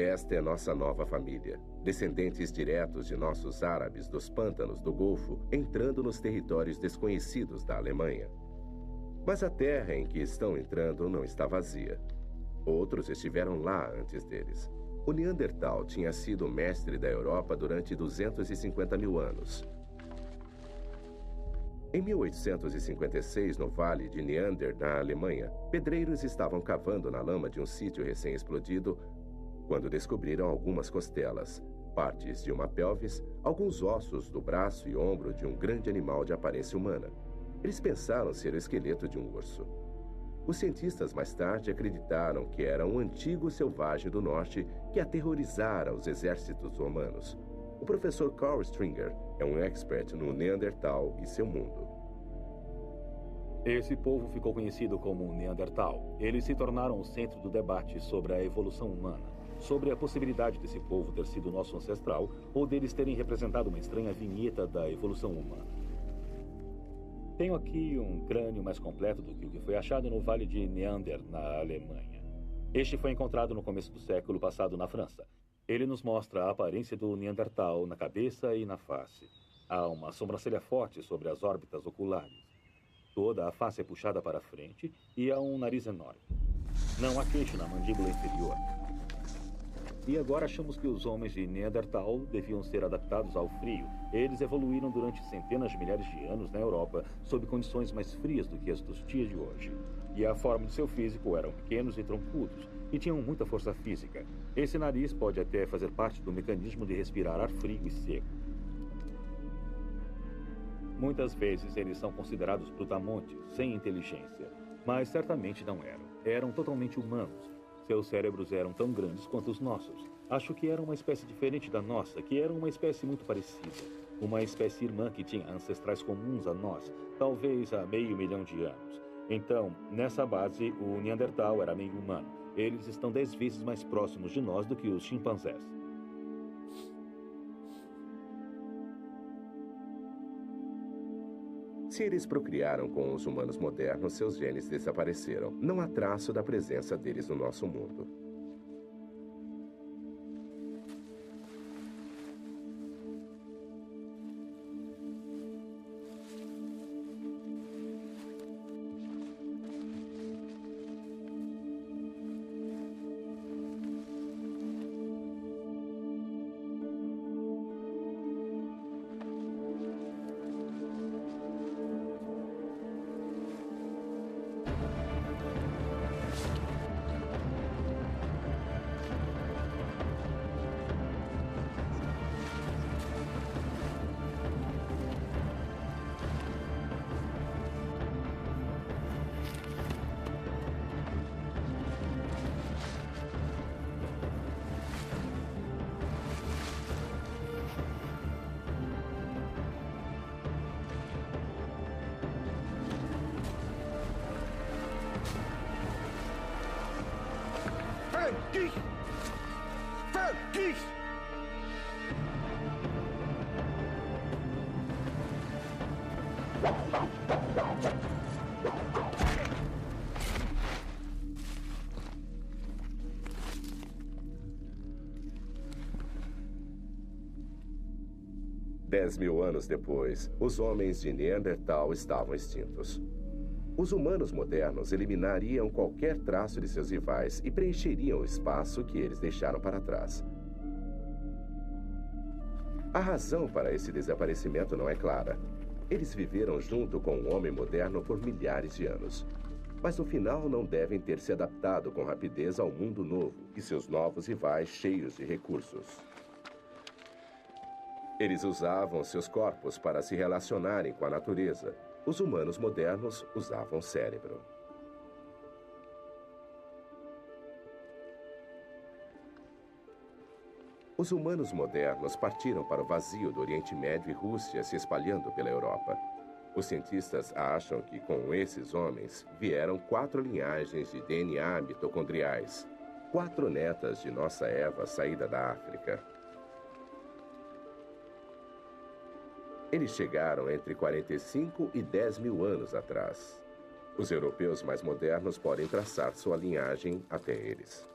Esta é nossa nova família, descendentes diretos de nossos árabes dos pântanos do Golfo, entrando nos territórios desconhecidos da Alemanha. Mas a terra em que estão entrando não está vazia. Outros estiveram lá antes deles. O Neandertal tinha sido mestre da Europa durante 250 mil anos. Em 1856, no Vale de Neander, na Alemanha, pedreiros estavam cavando na lama de um sítio recém-explodido quando descobriram algumas costelas, partes de uma pelvis, alguns ossos do braço e ombro de um grande animal de aparência humana. Eles pensaram ser o esqueleto de um urso. Os cientistas mais tarde acreditaram que era um antigo selvagem do norte que aterrorizara os exércitos romanos. O professor Carl Stringer é um expert no Neandertal e seu mundo. Esse povo ficou conhecido como Neandertal. Eles se tornaram o centro do debate sobre a evolução humana, sobre a possibilidade desse povo ter sido nosso ancestral ou deles terem representado uma estranha vinheta da evolução humana. Tenho aqui um crânio mais completo do que o que foi achado no Vale de Neander, na Alemanha. Este foi encontrado no começo do século passado na França. Ele nos mostra a aparência do Neandertal na cabeça e na face. Há uma sobrancelha forte sobre as órbitas oculares. Toda a face é puxada para frente e há um nariz enorme. Não há queixo na mandíbula inferior. E agora achamos que os homens de Neandertal deviam ser adaptados ao frio. Eles evoluíram durante centenas de milhares de anos na Europa, sob condições mais frias do que as dos dias de hoje. E a forma de seu físico eram pequenos e troncudos, e tinham muita força física. Esse nariz pode até fazer parte do mecanismo de respirar ar frio e seco. Muitas vezes eles são considerados brutamontes, sem inteligência, mas certamente não eram. Eram totalmente humanos. Seus cérebros eram tão grandes quanto os nossos. Acho que era uma espécie diferente da nossa, que era uma espécie muito parecida. Uma espécie irmã que tinha ancestrais comuns a nós, talvez há 500 mil de anos. Então, nessa base, o Neandertal era meio humano. Eles estão 10 vezes mais próximos de nós do que os chimpanzés. Se eles procriaram com os humanos modernos, seus genes desapareceram. Não há traço da presença deles no nosso mundo. Vergis! 10 mil anos depois, os homens de Neandertal estavam extintos. Os humanos modernos eliminariam qualquer traço de seus rivais e preencheriam o espaço que eles deixaram para trás. A razão para esse desaparecimento não é clara. Eles viveram junto com o homem moderno por milhares de anos. Mas no final não devem ter se adaptado com rapidez ao mundo novo e seus novos rivais cheios de recursos. Eles usavam seus corpos para se relacionarem com a natureza. Os humanos modernos usavam o cérebro. Os humanos modernos partiram para o vazio do Oriente Médio e Rússia, se espalhando pela Europa. Os cientistas acham que com esses homens vieram 4 linhagens de DNA mitocondriais, 4 netas de nossa Eva saída da África. Eles chegaram entre 45 e 10 mil anos atrás. Os europeus mais modernos podem traçar sua linhagem até eles.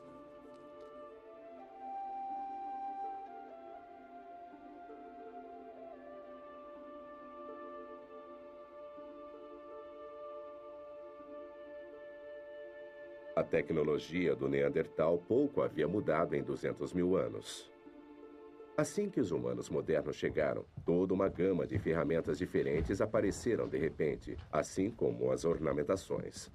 A tecnologia do Neandertal pouco havia mudado em 200 mil anos. Assim que os humanos modernos chegaram, toda uma gama de ferramentas diferentes apareceram de repente, assim como as ornamentações.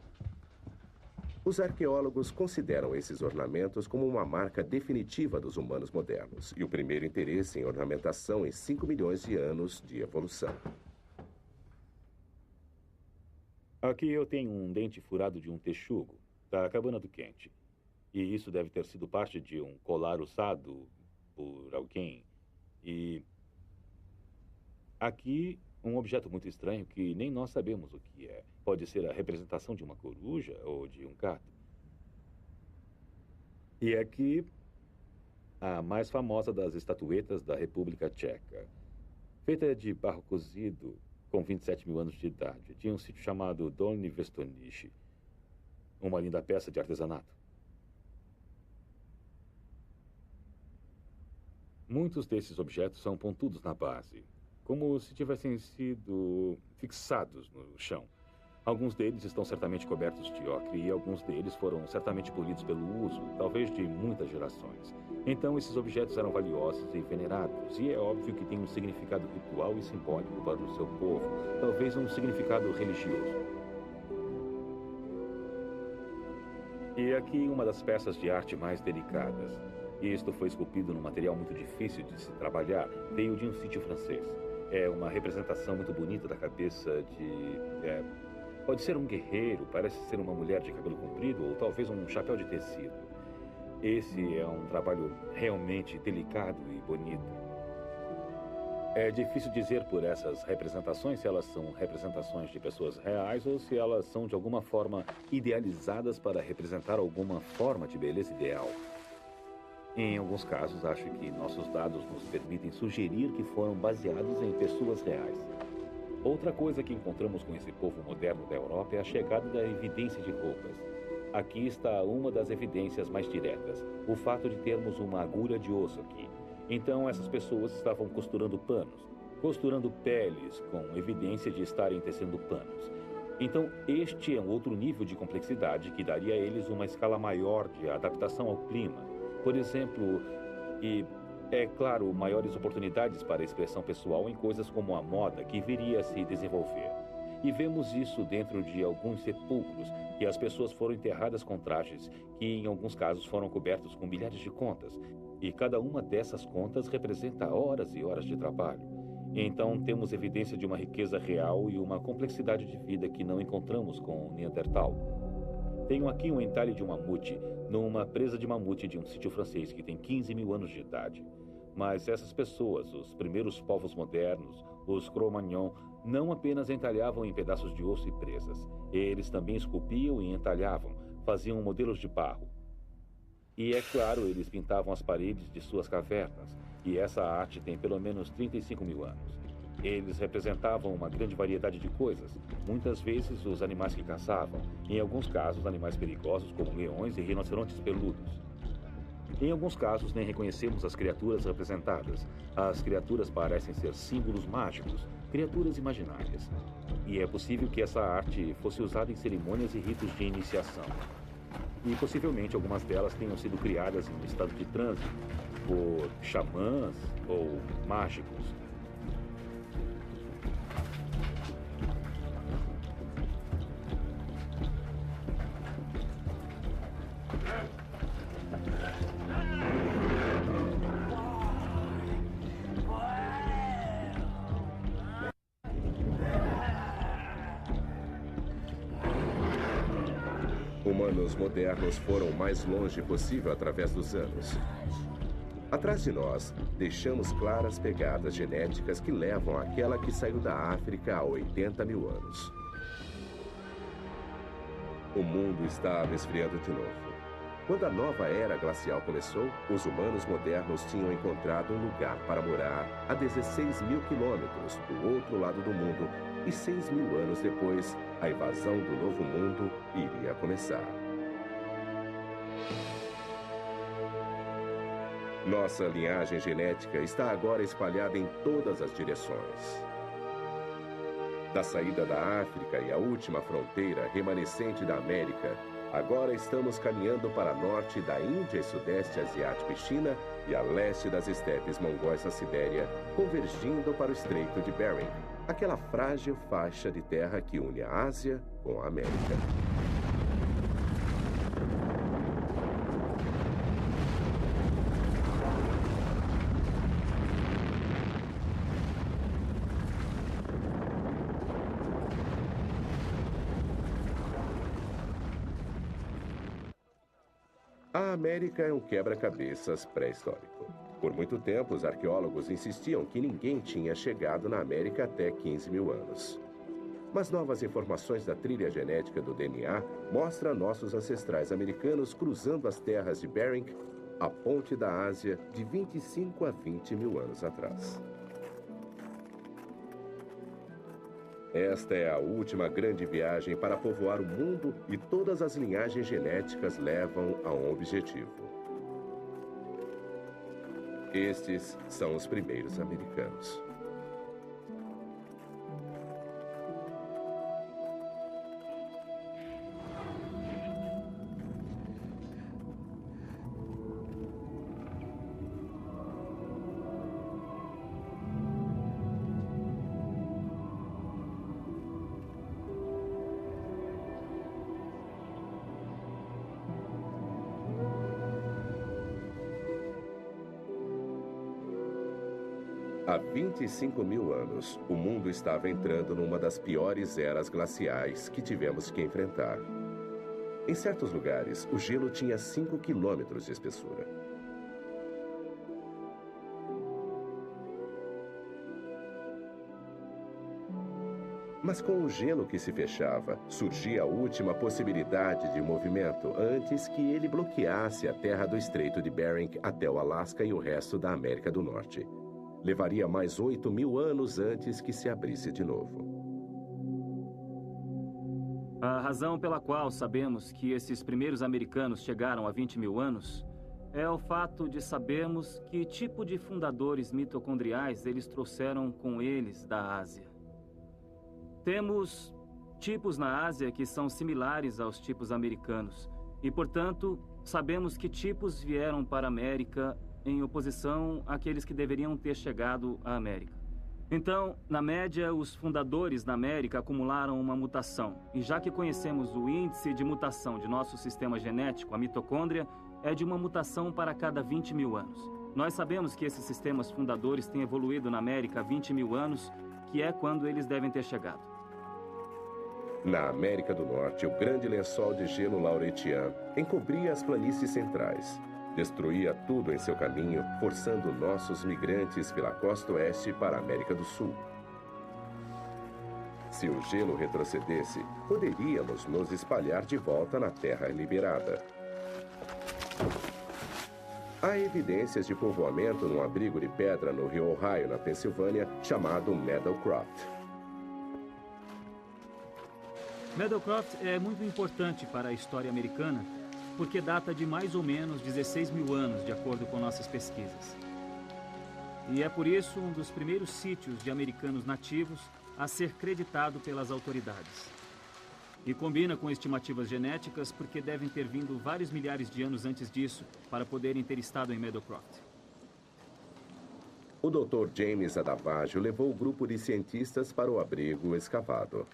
Os arqueólogos consideram esses ornamentos como uma marca definitiva dos humanos modernos e o primeiro interesse em ornamentação em 5 milhões de anos de evolução. Aqui eu tenho um dente furado de um texugo, da cabana do Quente. E isso deve ter sido parte de um colar usado por alguém. E aqui, um objeto muito estranho que nem nós sabemos o que é. Pode ser a representação de uma coruja ou de um gato. E aqui, a mais famosa das estatuetas da República Tcheca. Feita de barro cozido, com 27 mil anos de idade. Tinha um sítio chamado Dolní Věstonice. Uma linda peça de artesanato. Muitos desses objetos são pontudos na base, como se tivessem sido fixados no chão. Alguns deles estão certamente cobertos de ocre e alguns deles foram certamente polidos pelo uso, talvez de muitas gerações. Então, esses objetos eram valiosos e venerados, e é óbvio que têm um significado ritual e simbólico para o seu povo, talvez um significado religioso. E aqui uma das peças de arte mais delicadas. Isto foi esculpido num material muito difícil de se trabalhar. Veio de um sítio francês. É uma representação muito bonita da cabeça de... pode ser um guerreiro, parece ser uma mulher de cabelo comprido ou talvez um chapéu de tecido. Esse é um trabalho realmente delicado e bonito. É difícil dizer por essas representações se elas são representações de pessoas reais ou se elas são de alguma forma idealizadas para representar alguma forma de beleza ideal. Em alguns casos, acho que nossos dados nos permitem sugerir que foram baseados em pessoas reais. Outra coisa que encontramos com esse povo moderno da Europa é a chegada da evidência de roupas. Aqui está uma das evidências mais diretas, o fato de termos uma agulha de osso aqui. Então, essas pessoas estavam costurando panos, costurando peles, com evidência de estarem tecendo panos. Então, este é um outro nível de complexidade que daria a eles uma escala maior de adaptação ao clima. Por exemplo, e, é claro, maiores oportunidades para a expressão pessoal em coisas como a moda, que viria a se desenvolver. E vemos isso dentro de alguns sepulcros, que as pessoas foram enterradas com trajes, que em alguns casos foram cobertos com milhares de contas. E cada uma dessas contas representa horas e horas de trabalho. Então, temos evidência de uma riqueza real e uma complexidade de vida que não encontramos com o Neandertal. Tenho aqui um entalhe de um mamute, numa presa de mamute de um sítio francês que tem 15 mil anos de idade. Mas essas pessoas, os primeiros povos modernos, os Cro-Magnon, não apenas entalhavam em pedaços de osso e presas. Eles também esculpiam e entalhavam, faziam modelos de barro. E é claro, eles pintavam as paredes de suas cavernas. E essa arte tem pelo menos 35 mil anos. Eles representavam uma grande variedade de coisas, muitas vezes os animais que caçavam, em alguns casos animais perigosos como leões e rinocerontes peludos. Em alguns casos nem reconhecemos as criaturas representadas. As criaturas parecem ser símbolos mágicos, criaturas imaginárias. E é possível que essa arte fosse usada em cerimônias e ritos de iniciação. E possivelmente algumas delas tenham sido criadas em um estado de transe por xamãs ou mágicos. Humanos modernos foram o mais longe possível através dos anos. Atrás de nós, deixamos claras pegadas genéticas que levam àquela que saiu da África há 80 mil anos. O mundo estava esfriando de novo. Quando a nova era glacial começou, os humanos modernos tinham encontrado um lugar para morar a 16 mil quilômetros do outro lado do mundo e 6 mil anos depois, a invasão do novo mundo iria começar. Nossa linhagem genética está agora espalhada em todas as direções. Da saída da África e a última fronteira remanescente da América, Agora estamos caminhando para norte da Índia e Sudeste Asiático e China e a leste das estepes mongóis da Sibéria, convergindo para o Estreito de Bering, aquela frágil faixa de terra que une a Ásia com a América. A América é um quebra-cabeças pré-histórico. Por muito tempo, os arqueólogos insistiam que ninguém tinha chegado na América até 15 mil anos. Mas novas informações da trilha genética do DNA mostram nossos ancestrais americanos cruzando as terras de Bering, a ponte da Ásia, de 25 a 20 mil anos atrás. Esta é a última grande viagem para povoar o mundo e todas as linhagens genéticas levam a um objetivo. Estes são os primeiros americanos. Há 25 mil anos, o mundo estava entrando numa das piores eras glaciais que tivemos que enfrentar. Em certos lugares, o gelo tinha 5 quilômetros de espessura. Mas com o gelo que se fechava, surgia a última possibilidade de movimento antes que ele bloqueasse a terra do Estreito de Bering até o Alasca e o resto da América do Norte. Levaria mais 8 mil anos antes que se abrisse de novo. A razão pela qual sabemos que esses primeiros americanos chegaram a 20 mil anos é o fato de sabermos que tipo de fundadores mitocondriais eles trouxeram com eles da Ásia. Temos tipos na Ásia que são similares aos tipos americanos e, portanto, sabemos que tipos vieram para a América em oposição àqueles que deveriam ter chegado à América. Então, na média, os fundadores da América acumularam uma mutação. E já que conhecemos o índice de mutação de nosso sistema genético, a mitocôndria, é de uma mutação para cada 20 mil anos. Nós sabemos que esses sistemas fundadores têm evoluído na América há 20 mil anos, que é quando eles devem ter chegado. Na América do Norte, o grande lençol de gelo Laurentian encobria as planícies centrais. Destruía tudo em seu caminho, forçando nossos migrantes pela costa oeste para a América do Sul. Se o gelo retrocedesse, poderíamos nos espalhar de volta na terra liberada. Há evidências de povoamento num abrigo de pedra no rio Ohio, na Pensilvânia, chamado Meadowcroft. Meadowcroft é muito importante para a história americana, porque data de mais ou menos 16 mil anos, de acordo com nossas pesquisas. E é por isso um dos primeiros sítios de americanos nativos a ser creditado pelas autoridades. E combina com estimativas genéticas porque devem ter vindo vários milhares de anos antes disso para poderem ter estado em Meadowcroft. O Dr. James Adavaggio levou o grupo de cientistas para o abrigo escavado.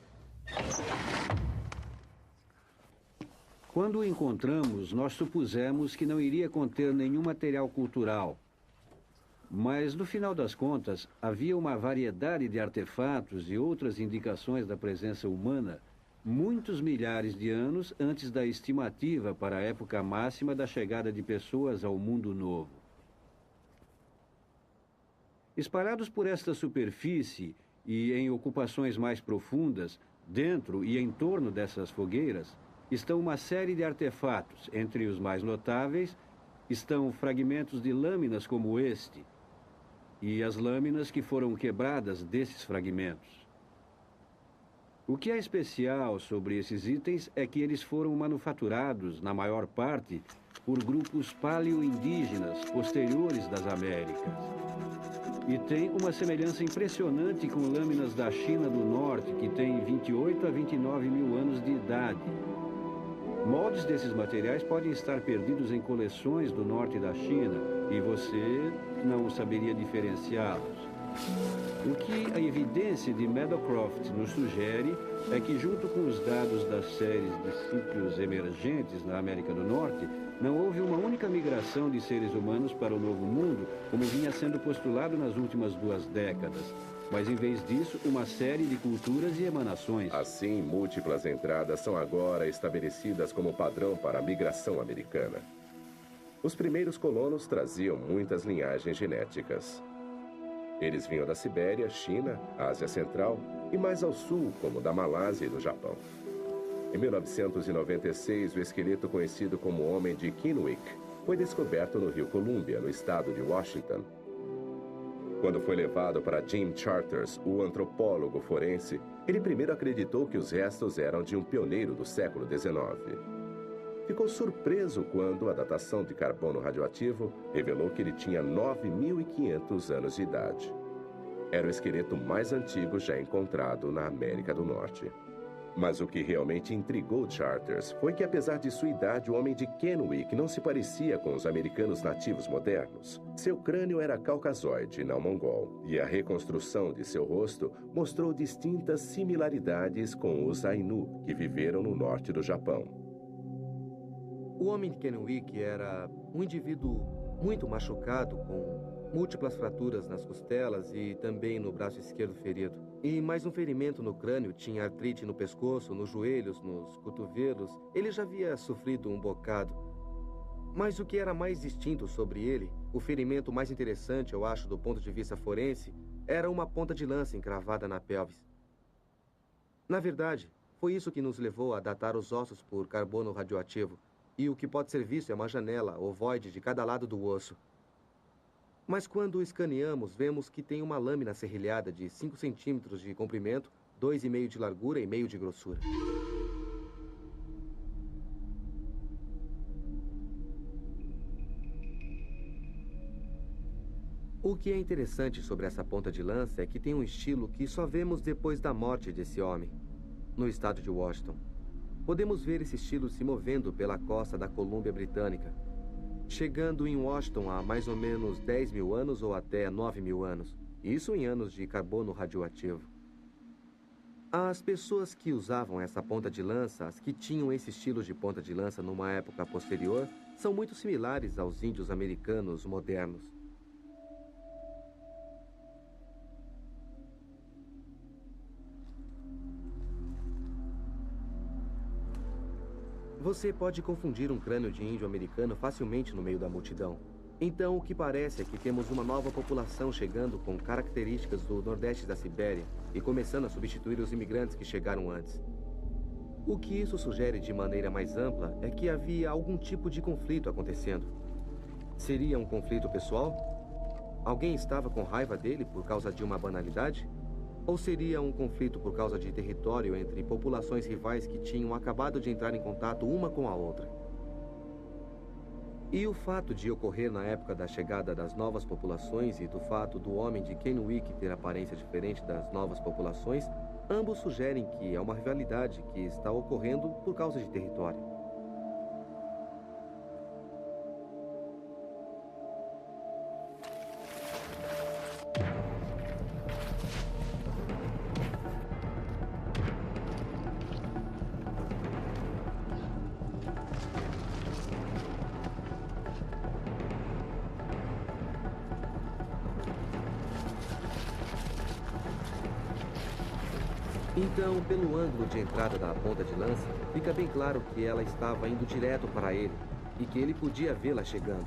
Quando o encontramos, nós supusemos que não iria conter nenhum material cultural. Mas, no final das contas, havia uma variedade de artefatos e outras indicações da presença humana muitos milhares de anos antes da estimativa para a época máxima da chegada de pessoas ao mundo novo. Espalhados por esta superfície e em ocupações mais profundas, dentro e em torno dessas fogueiras, estão uma série de artefatos. Entre os mais notáveis estão fragmentos de lâminas como este e as lâminas que foram quebradas desses fragmentos. O que é especial sobre esses itens é que eles foram manufaturados, na maior parte, por grupos paleo-indígenas posteriores das Américas. E tem uma semelhança impressionante com lâminas da China do Norte, que têm 28 a 29 mil anos de idade. Moldes desses materiais podem estar perdidos em coleções do norte da China e você não saberia diferenciá-los. O que a evidência de Meadowcroft nos sugere é que, junto com os dados das séries de sítios emergentes na América do Norte, não houve uma única migração de seres humanos para o Novo Mundo, como vinha sendo postulado nas últimas 2 décadas, mas, em vez disso, uma série de culturas e emanações. Assim, múltiplas entradas são agora estabelecidas como padrão para a migração americana. Os primeiros colonos traziam muitas linhagens genéticas. Eles vinham da Sibéria, China, Ásia Central e mais ao sul, como da Malásia e do Japão. Em 1996, o esqueleto conhecido como Homem de Kennewick foi descoberto no rio Columbia, no estado de Washington. Quando foi levado para Jim Charters, o antropólogo forense, ele primeiro acreditou que os restos eram de um pioneiro do século XIX. Ficou surpreso quando a datação de carbono radioativo revelou que ele tinha 9.500 anos de idade. Era o esqueleto mais antigo já encontrado na América do Norte. Mas o que realmente intrigou Charters foi que, apesar de sua idade, o Homem de Kennewick não se parecia com os americanos nativos modernos. Seu crânio era caucasoide, não mongol, e a reconstrução de seu rosto mostrou distintas similaridades com os Ainu, que viveram no norte do Japão. O Homem de Kennewick era um indivíduo muito machucado, com múltiplas fraturas nas costelas e também no braço esquerdo ferido. E mais um ferimento no crânio, tinha artrite no pescoço, nos joelhos, nos cotovelos. Ele já havia sofrido um bocado. Mas o que era mais distinto sobre ele, o ferimento mais interessante, eu acho, do ponto de vista forense, era uma ponta de lança encravada na pelvis. Na verdade, foi isso que nos levou a datar os ossos por carbono radioativo. E o que pode ser visto é uma janela ovoide de cada lado do osso. Mas quando o escaneamos, vemos que tem uma lâmina serrilhada de 5 centímetros de comprimento, 2,5 de largura e meio de grossura. O que é interessante sobre essa ponta de lança é que tem um estilo que só vemos depois da morte desse homem, no estado de Washington. Podemos ver esse estilo se movendo pela costa da Colômbia Britânica, chegando em Washington há mais ou menos 10.000 anos ou até 9.000 anos. Isso em anos de carbono radioativo. As pessoas que usavam essa ponta de lança, as que tinham esse estilo de ponta de lança numa época posterior, são muito similares aos índios americanos modernos. Você pode confundir um crânio de índio americano facilmente no meio da multidão. Então, o que parece é que temos uma nova população chegando com características do nordeste da Sibéria e começando a substituir os imigrantes que chegaram antes. O que isso sugere de maneira mais ampla é que havia algum tipo de conflito acontecendo. Seria um conflito pessoal? Alguém estava com raiva dele por causa de uma banalidade? Ou seria um conflito por causa de território entre populações rivais que tinham acabado de entrar em contato uma com a outra? E o fato de ocorrer na época da chegada das novas populações e do fato do Homem de Kennewick ter aparência diferente das novas populações, ambos sugerem que é uma rivalidade que está ocorrendo por causa de território. Então, pelo ângulo de entrada da ponta de lança, fica bem claro que ela estava indo direto para ele e que ele podia vê-la chegando.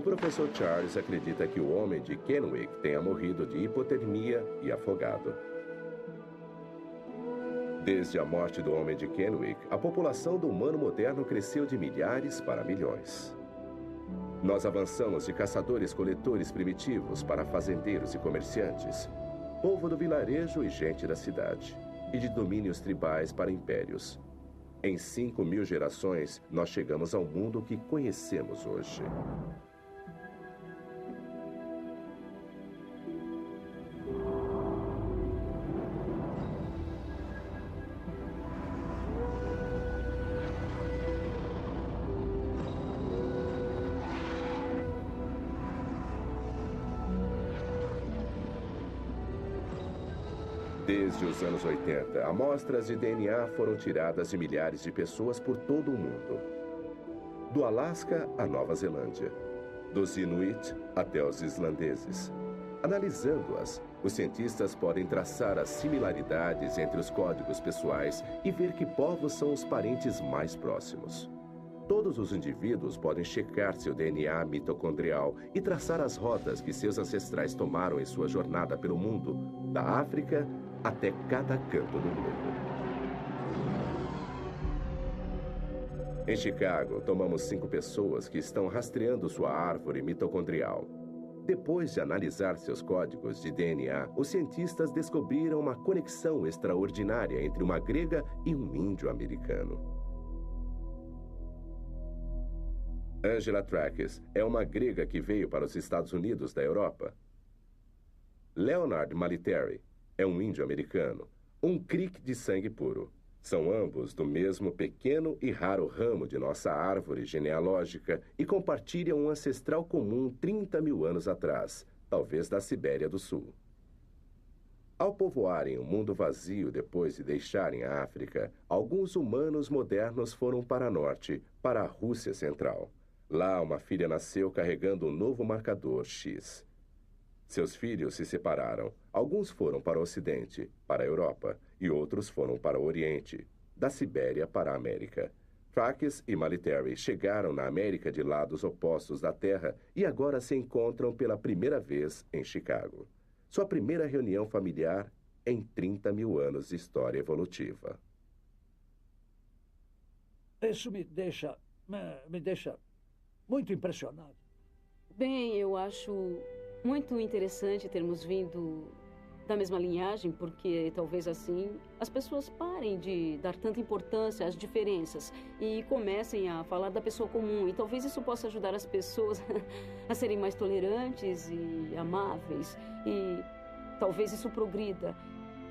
professor Charles acredita que o homem de Kennewick tenha morrido de hipotermia e afogado. Desde a morte do homem de Kennewick, a população do humano moderno cresceu de milhares para milhões. Nós avançamos de caçadores-coletores primitivos para fazendeiros e comerciantes, povo do vilarejo e gente da cidade, e de domínios tribais para impérios. Em 5.000 gerações, nós chegamos ao mundo que conhecemos hoje. Desde os anos 80, amostras de DNA foram tiradas de milhares de pessoas por todo o mundo. Do Alasca à Nova Zelândia, dos Inuit até os islandeses. Analisando-as, os cientistas podem traçar as similaridades entre os códigos pessoais e ver que povos são os parentes mais próximos. Todos os indivíduos podem checar seu DNA mitocondrial e traçar as rotas que seus ancestrais tomaram em sua jornada pelo mundo, da África até cada canto do globo. Em Chicago, tomamos 5 pessoas que estão rastreando sua árvore mitocondrial. Depois de analisar seus códigos de DNA, os cientistas descobriram uma conexão extraordinária entre uma grega e um índio americano. Angela Trackes é uma grega que veio para os Estados Unidos da Europa. Leonard Maliteri é um índio americano, um Creek de sangue puro. São ambos do mesmo pequeno e raro ramo de nossa árvore genealógica e compartilham um ancestral comum 30.000 anos atrás, talvez da Sibéria do Sul. Ao povoarem o mundo vazio depois de deixarem a África, alguns humanos modernos foram para norte, para a Rússia Central. Lá, uma filha nasceu carregando um novo marcador X. Seus filhos se separaram. Alguns foram para o Ocidente, para a Europa, e outros foram para o Oriente, da Sibéria para a América. Trackes e Maliteri chegaram na América de lados opostos da Terra e agora se encontram pela primeira vez em Chicago. Sua primeira reunião familiar em 30.000 anos de história evolutiva. Isso me deixa muito impressionado. Bem, eu acho muito interessante termos vindo da mesma linhagem, porque talvez assim as pessoas parem de dar tanta importância às diferenças e comecem a falar da pessoa comum. E talvez isso possa ajudar as pessoas a serem mais tolerantes e amáveis. E talvez isso progrida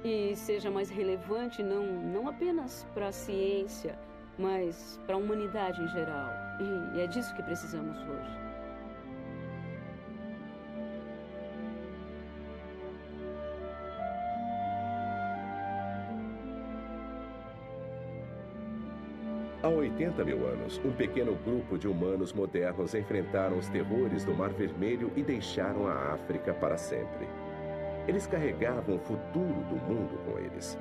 e seja mais relevante não apenas para a ciência, mas para a humanidade em geral. E é disso que precisamos hoje. Há 80.000 anos, um pequeno grupo de humanos modernos enfrentaram os terrores do Mar Vermelho e deixaram a África para sempre. Eles carregavam o futuro do mundo com eles.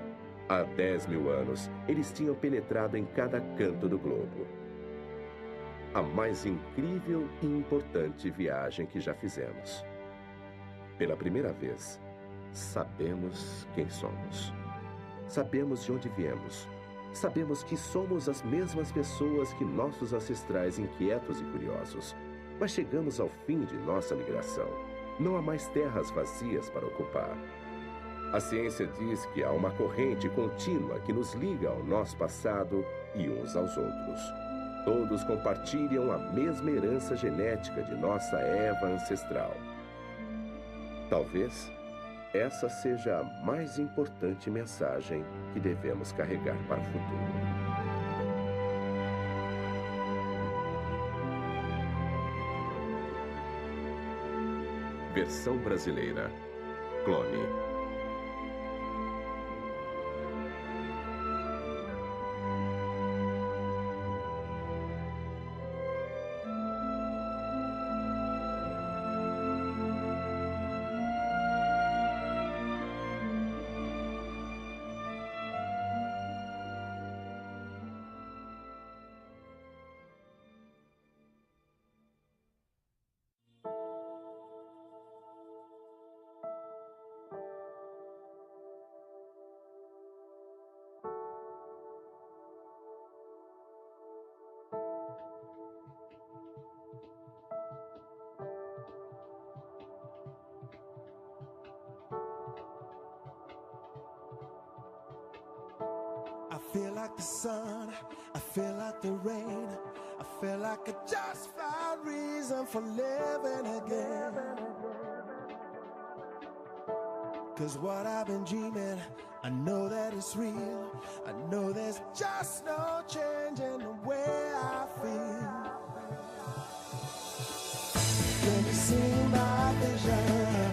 Há 10.000 anos, eles tinham penetrado em cada canto do globo. A mais incrível e importante viagem que já fizemos. Pela primeira vez, sabemos quem somos. Sabemos de onde viemos. Sabemos que somos as mesmas pessoas que nossos ancestrais inquietos e curiosos. Mas chegamos ao fim de nossa migração. Não há mais terras vazias para ocupar. A ciência diz que há uma corrente contínua que nos liga ao nosso passado e uns aos outros. Todos compartilham a mesma herança genética de nossa Eva ancestral. Talvez essa seja a mais importante mensagem que devemos carregar para o futuro. Versão brasileira. Clone. feel like the sun, I feel like the rain, I feel like I just found reason for living again. 'Cause what I've been dreaming, I know that it's real. I know there's just no change in the way I feel. Can you see my vision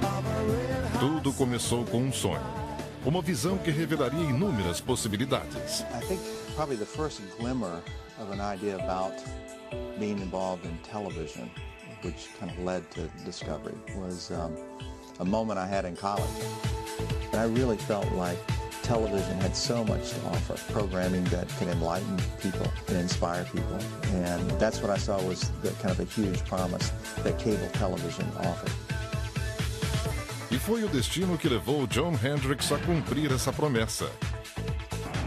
of a real high? Tudo começou com um sonho. Uma visão que revelaria inúmeras possibilidades. I think probably the first glimmer of an idea about being involved in television, which kind of led to Discovery, was a moment I had in college. And I really felt like television had so much to offer, programming that can enlighten people and inspire people. And that's what I saw was the kind of a huge promise that cable television offered. E foi o destino que levou John Hendricks a cumprir essa promessa.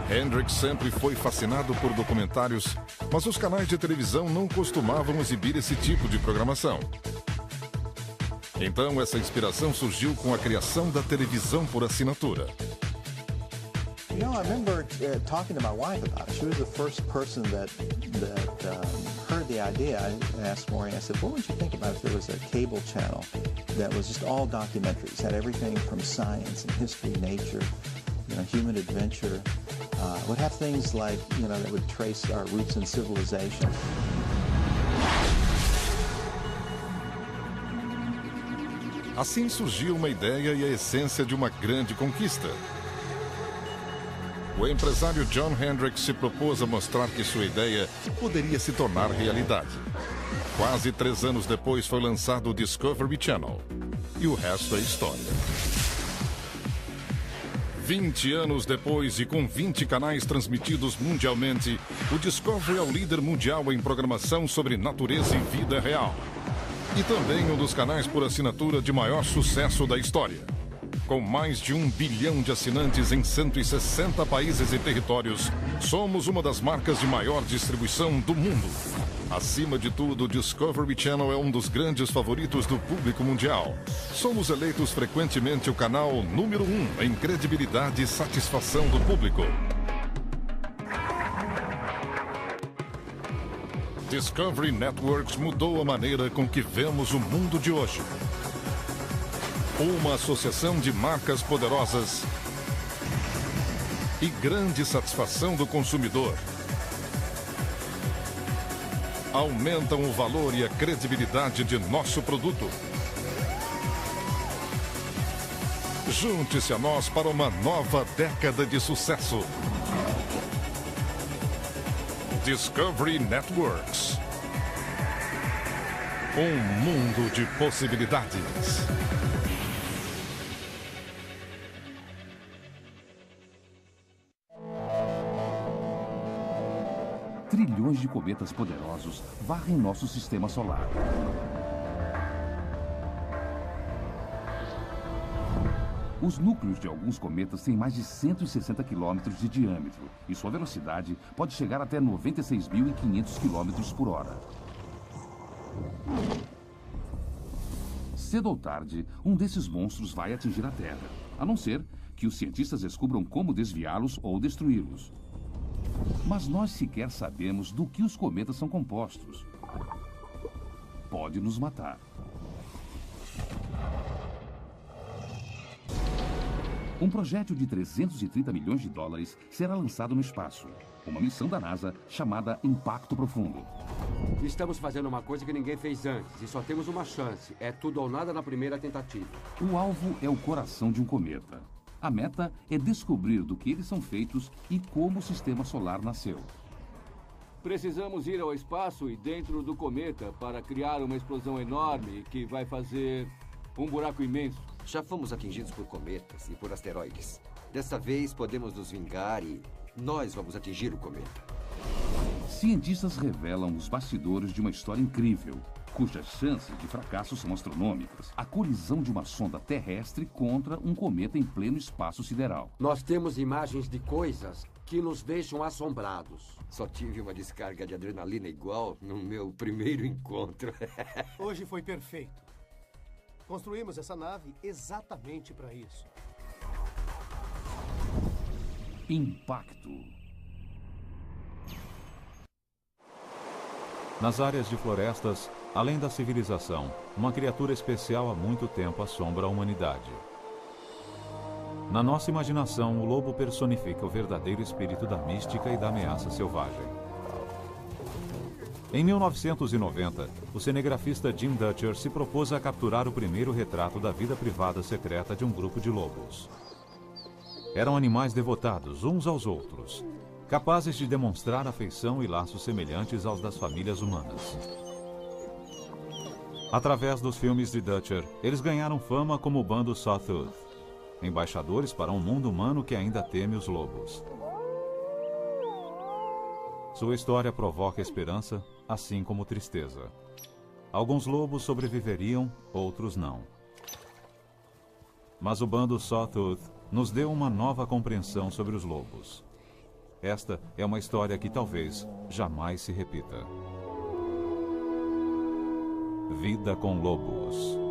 Hendricks sempre foi fascinado por documentários, mas os canais de televisão não costumavam exibir esse tipo de programação. Então, essa inspiração surgiu com a criação da televisão por assinatura. You know, I remember talking to my wife about it. She was the first person that heard the idea. I asked Maureen, I said, what would you think about if there was a cable channel that was just all documentaries, had everything from science and history, nature, you know, human adventure, would have things like, you know, that would trace our roots in civilization. Assim surgiu uma ideia e a essência de uma grande conquista. O empresário John Hendricks se propôs a mostrar que sua ideia poderia se tornar realidade. Quase 3 anos depois foi lançado o Discovery Channel. E o resto é história. 20 anos depois e com 20 canais transmitidos mundialmente, o Discovery é o líder mundial em programação sobre natureza e vida real. E também um dos canais por assinatura de maior sucesso da história. Com mais de 1 bilhão de assinantes em 160 países e territórios, somos uma das marcas de maior distribuição do mundo. Acima de tudo, o Discovery Channel é um dos grandes favoritos do público mundial. Somos eleitos frequentemente o canal número 1 em credibilidade e satisfação do público. Discovery Networks mudou a maneira com que vemos o mundo de hoje. Uma associação de marcas poderosas e grande satisfação do consumidor. Aumentam o valor e a credibilidade de nosso produto. Junte-se a nós para uma nova década de sucesso. Discovery Networks. Um mundo de possibilidades. Trilhões de cometas poderosos varrem nosso sistema solar. Os núcleos de alguns cometas têm mais de 160 quilômetros de diâmetro e sua velocidade pode chegar até 96.500 quilômetros por hora. Cedo ou tarde, um desses monstros vai atingir a Terra, a não ser que os cientistas descubram como desviá-los ou destruí-los. Mas nós sequer sabemos do que os cometas são compostos. Pode nos matar. Um projétil de 330 milhões de dólares será lançado no espaço. Uma missão da NASA chamada Impacto Profundo. Estamos fazendo uma coisa que ninguém fez antes e só temos uma chance. É tudo ou nada na primeira tentativa. O alvo é o coração de um cometa. A meta é descobrir do que eles são feitos e como o sistema solar nasceu. Precisamos ir ao espaço e dentro do cometa para criar uma explosão enorme que vai fazer um buraco imenso. Já fomos atingidos por cometas e por asteroides. Dessa vez podemos nos vingar e nós vamos atingir o cometa. Cientistas revelam os bastidores de uma história incrível, cujas chances de fracasso são astronômicas. A colisão de uma sonda terrestre contra um cometa em pleno espaço sideral. Nós temos imagens de coisas que nos deixam assombrados. Só tive uma descarga de adrenalina igual no meu primeiro encontro. Hoje foi perfeito. Construímos essa nave exatamente para isso. Impacto. Nas áreas de florestas, além da civilização, uma criatura especial há muito tempo assombra a humanidade. Na nossa imaginação, o lobo personifica o verdadeiro espírito da mística e da ameaça selvagem. Em 1990, o cinegrafista Jim Dutcher se propôs a capturar o primeiro retrato da vida privada secreta de um grupo de lobos. Eram animais devotados uns aos outros, capazes de demonstrar afeição e laços semelhantes aos das famílias humanas. Através dos filmes de Dutcher, eles ganharam fama como o bando Sawtooth, embaixadores para um mundo humano que ainda teme os lobos. Sua história provoca esperança, assim como tristeza. Alguns lobos sobreviveriam, outros não. Mas o bando Sawtooth nos deu uma nova compreensão sobre os lobos. Esta é uma história que talvez jamais se repita. Vida com Lobos.